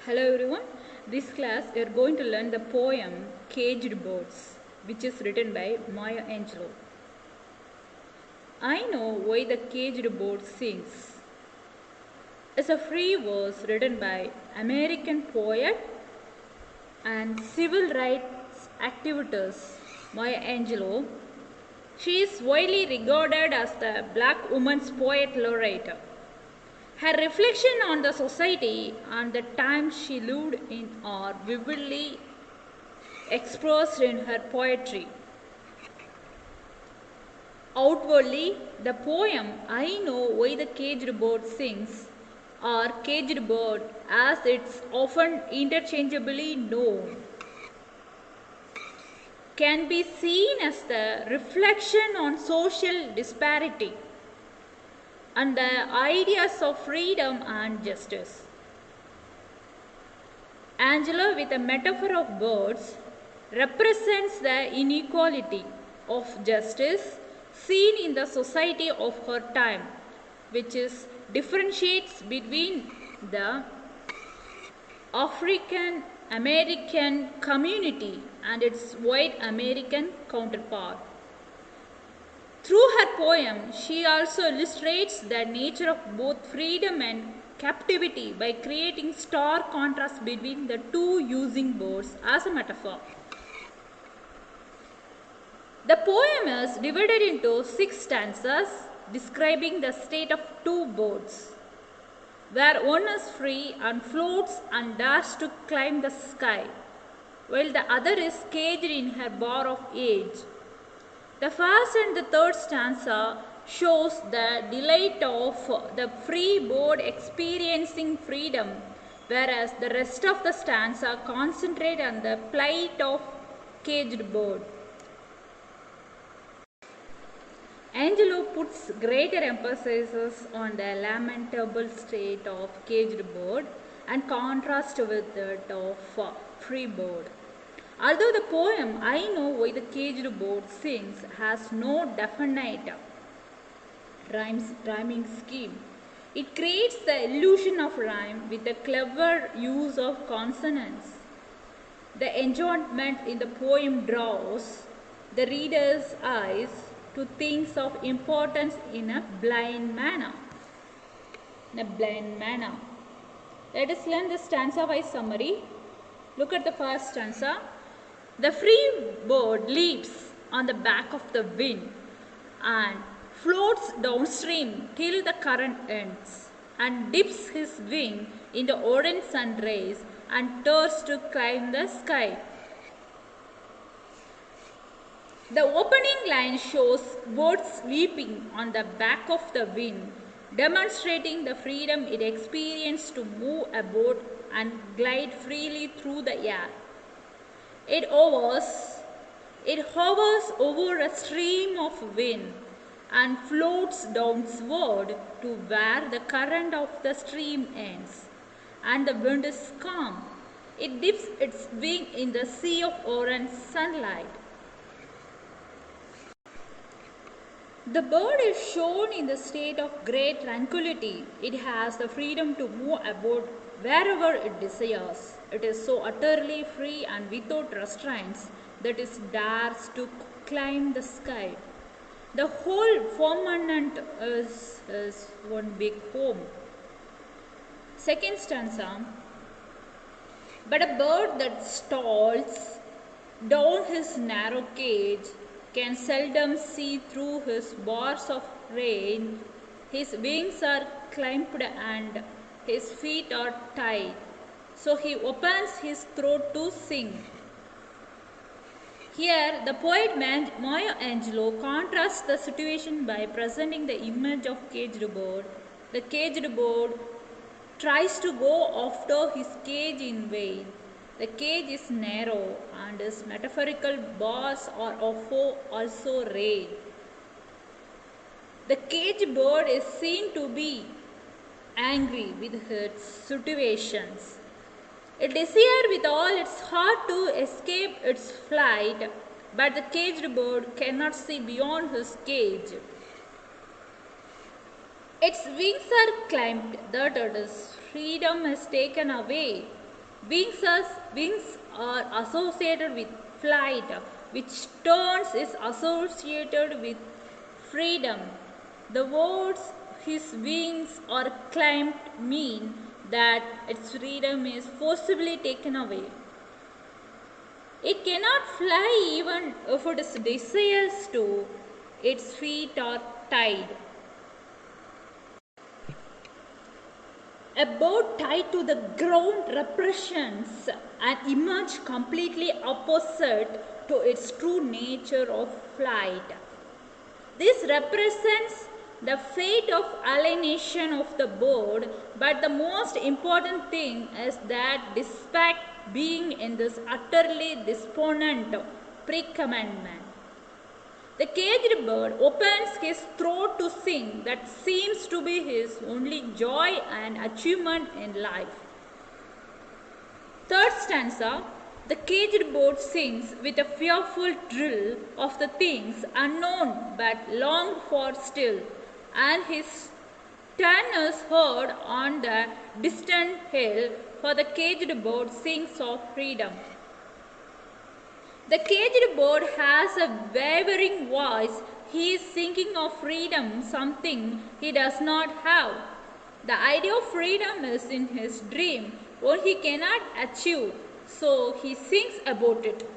Hello everyone. This class we are going to learn the poem Caged Birds, which is written by Maya Angelou. I know why the caged bird sings. It's a free verse written by American poet and civil rights activist Maya Angelou. She is widely regarded as the black woman's poet laureate. Her reflection on the society and the times she lived in are vividly expressed in her poetry. Outwardly, the poem I Know Why the Caged Bird Sings, or Caged Bird as it's often interchangeably known, can be seen as the reflection on social disparity and the ideas of freedom and justice. Angela, with a metaphor of birds, represents the inequality of justice seen in the society of her time, which is differentiates between the African American community and its white American counterpart. Through her poem, she also illustrates the nature of both freedom and captivity by creating stark contrast between the two, using birds as a metaphor. The poem is divided into 6 stanzas describing the state of two birds, where one is free and floats and dares to climb the sky, while the other is caged in her bar of age. The first and the third stanza shows the delight of the free bird experiencing freedom, whereas the rest of the stanza concentrate on the plight of caged bird. Angelou puts greater emphasis on the lamentable state of caged bird and contrast with that of free bird. Although the poem I Know Why the Caged Bird Sings has no definite rhyming scheme, it creates the illusion of rhyme with a clever use of consonants. The enchantment in the poem draws the reader's eyes to things of importance in a blind manner. Let us learn the stanza-wise summary. Look at the first stanza. The free bird leaps on the back of the wind and floats downstream till the current ends, and dips his wing in the orange sun rays and turns to climb the sky. The opening line shows birds leaping on the back of the wind, demonstrating the freedom it experiences to move about and glide freely through the air. It hovers over a stream of wind and floats downward to where the current of the stream ends, and the wind is calm. It dips its wing in the sea of orange sunlight. The bird is shown in the state of great tranquility. It has the freedom to move about wherever it desires. It is so utterly free and without restraints that it dares to climb the sky. The whole firmament is one big home. Second stanza. But a bird that stalls down his narrow cage can seldom see through his bars of rain. His wings are clamped and his feet are tied, so he opens his throat to sing. Here, the poet Maya Angelou contrasts the situation by presenting the image of caged bird. The caged bird tries to go after his cage in vain. The cage is narrow and his metaphorical bars are also rain. The caged bird is seen to be angry with its situations. It desires with all its heart to escape its flight, but the caged bird cannot see beyond his cage. Its wings are clamped, that its freedom is taken away. Wings are associated with flight, which turns is associated with freedom. The words his wings are clamped mean that its freedom is forcibly taken away. It cannot fly even if it desires to. Its feet are tied. A bird tied to the ground represents an image completely opposite to its true nature of flight. This represents the fate of alienation of the bird, but the most important thing is that despite being in this utterly despondent predicament, the caged bird opens his throat to sing that seems to be his only joy and achievement in life. Third stanza, the caged bird sings with a fearful thrill of the things unknown but longed for still, and his turn is heard on the distant hill, for the caged bird sings of freedom. The caged bird has a wavering voice. He is thinking of freedom, something he does not have. The idea of freedom is in his dream, what he cannot achieve, so he sings about it.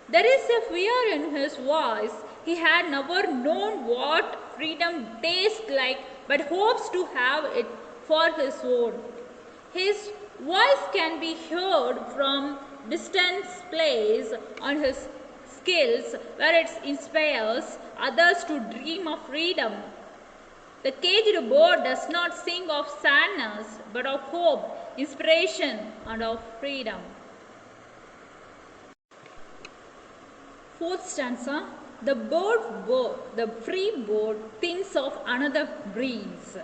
There is a fear in his voice. He had never known what freedom tastes like, but hopes to have it for his own. His voice can be heard from distant place on his skills where it inspires others to dream of freedom. The caged bird does not sing of sadness but of hope, inspiration and of freedom. Fourth stanza, the free bird thinks of another breeze,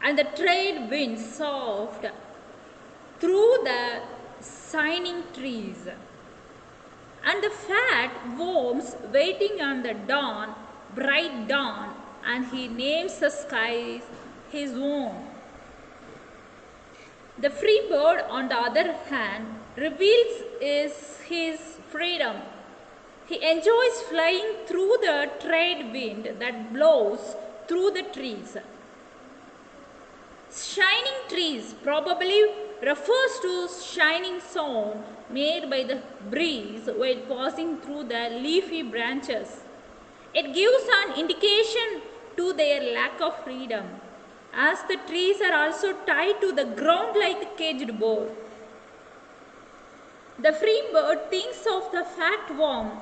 and the trade winds soft through the shining trees, and the fat worms waiting on the dawn, bright dawn, and he names the skies his own. The free bird, on the other hand, reveals his freedom. He enjoys flying through the trade wind that blows through the trees. Shining trees probably refers to shining sound made by the breeze while passing through the leafy branches. It gives an indication to their lack of freedom, as the trees are also tied to the ground like the caged bird. The free bird thinks of the fat worm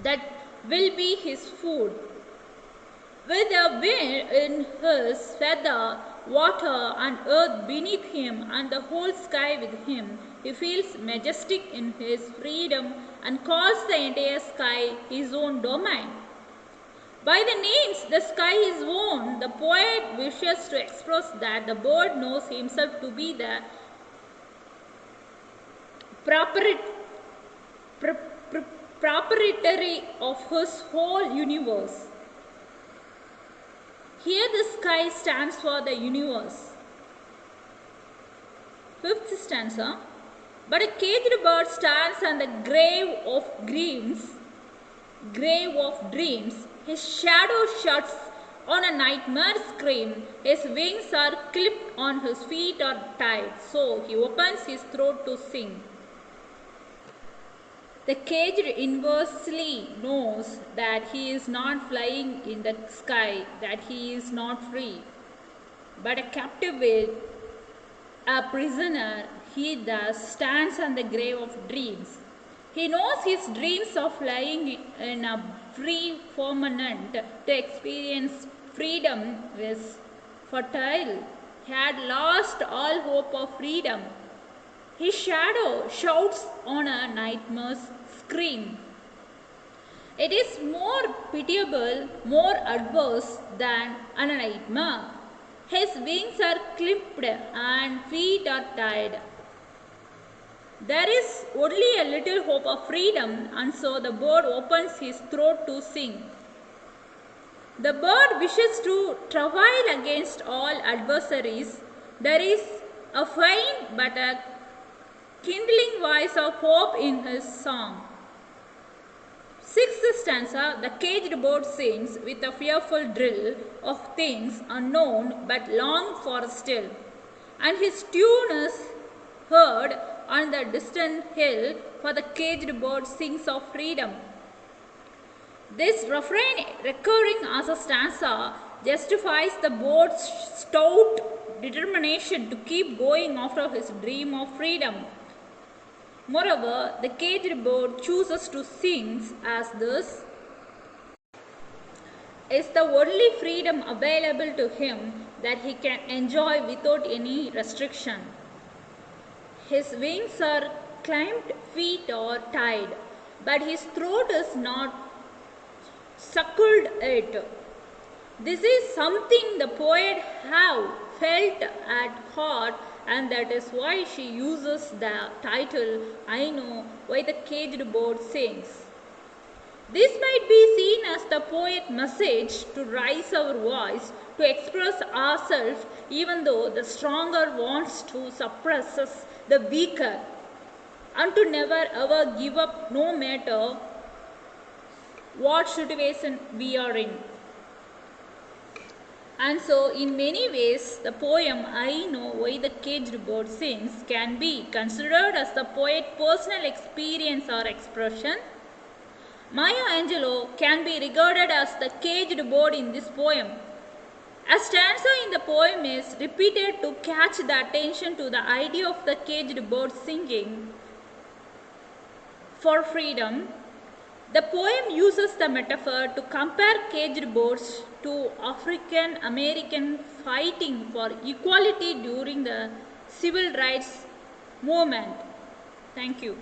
that will be his food. With the wind in his feather, water and earth beneath him, and the whole sky with him, he feels majestic in his freedom and calls the entire sky his own domain. By the names the sky is own, the poet wishes to express that the bird knows himself to be the proprietary of his whole universe. Here the sky stands for the universe. Fifth stanza. But a caged bird stands on the grave of dreams. His shadow shuts on a nightmare scream. His wings are clipped on his feet are tied. So he opens his throat to sing. The caged inversely knows that he is not flying in the sky, that he is not free, but a captive, a prisoner. He thus stands on the grave of dreams. He knows his dreams of flying in a free firmament to experience freedom is futile. He had lost all hope of freedom. His shadow shouts on a nightmare's scream. It is more pitiable, more adverse than a nightmare. His wings are clipped and feet are tied. There is only a little hope of freedom, and so the bird opens his throat to sing. The bird wishes to travail against all adversaries. There is a fine but a kindling voice of hope in his song. Sixth stanza, the caged bird sings with a fearful drill of things unknown but longed for still, and his tune is heard on the distant hill, for the caged bird sings of freedom. This refrain, recurring as a stanza, justifies the bird's stout determination to keep going after his dream of freedom. Moreover, the caged bird chooses to sing as this is the only freedom available to him that he can enjoy without any restriction. His wings are clamped, feet are tied, but his throat is not suckled it. This is something the poet have felt at heart, and that is why she uses the title, I Know Why the Caged Bird Sings. This might be seen as the poet's message to raise our voice, to express ourselves, even though the stronger wants to suppress the weaker, and to never ever give up no matter what situation we are in. And so, in many ways, the poem I Know Why the Caged Bird Sings can be considered as the poet's personal experience or expression. Maya Angelou can be regarded as the caged bird in this poem. A stanza in the poem is repeated to catch the attention to the idea of the caged bird singing for freedom. The poem uses the metaphor to compare caged birds to African American fighting for equality during the civil rights movement. Thank you.